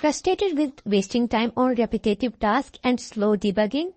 Frustrated with wasting time on repetitive tasks and slow debugging?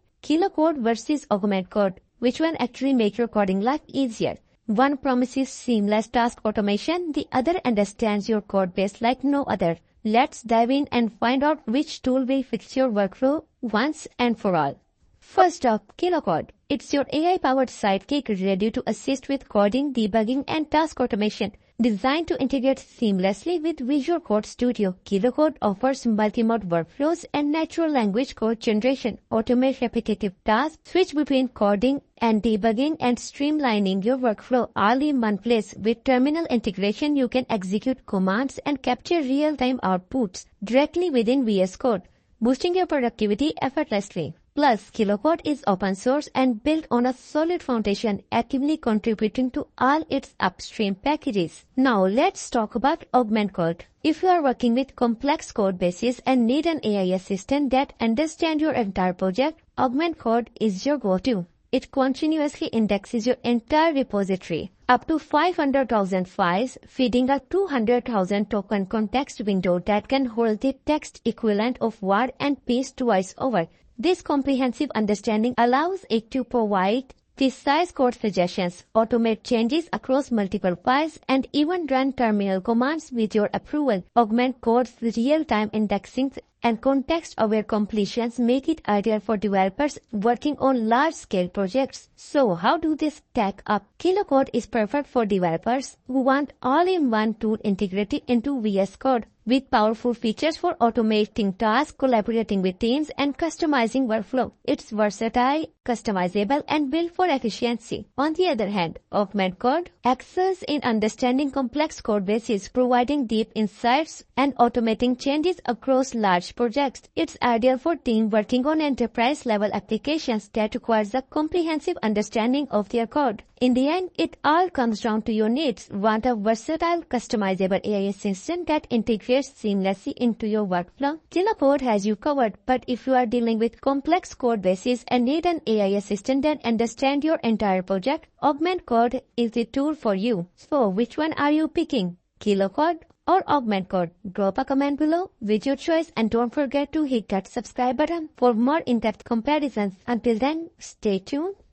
Code versus Augment Code. Which one actually make your coding life easier? One promises seamless task automation, the other understands your code base like no other. Let's dive in and find out which tool will fix your workflow once and for all. First up, Code. It's your AI-powered sidekick ready to assist with coding, debugging, and task automation. Designed to integrate seamlessly with Visual Code Studio, Code offers multi-mode workflows and natural language code generation, automate repetitive tasks, switch between coding and debugging, and streamlining your workflow all in one place. With terminal integration, you can execute commands and capture real-time outputs directly within VS Code, boosting your productivity effortlessly. Plus, Code is open source and built on a solid foundation, actively contributing to all its upstream packages. Now, let's talk about Augment Code. If you are working with complex code bases and need an AI assistant that understands your entire project, Augment Code is your go-to. It continuously indexes your entire repository, up to 500,000 files, feeding a 200,000 token context window that can hold the text equivalent of War and Peace twice over. This comprehensive understanding allows it to provide precise code suggestions, automate changes across multiple files, and even run terminal commands with your approval. Augment Code's real-time indexing and context-aware completions make it ideal for developers working on large-scale projects. So how do they stack up? Code is perfect for developers who want all-in-one tool integrated into VS Code, with powerful features for automating tasks, collaborating with teams, and customizing workflow. It's versatile, customizable, and built for efficiency. On the other hand, Augment Code excels in understanding complex code bases, providing deep insights, and automating changes across large projects. It's ideal for teams working on enterprise-level applications that requires a comprehensive understanding of their code. In the end, it all comes down to your needs. Want a versatile, customizable AI assistant that integrates seamlessly into your workflow? Code has you covered, but if you are dealing with complex code bases and need an AI assistant that understands your entire project, Augment Code is the tool for you. So, which one are you picking? Code or Augment Code? Drop a comment below with your choice and don't forget to hit that subscribe button for more in-depth comparisons. Until then, stay tuned.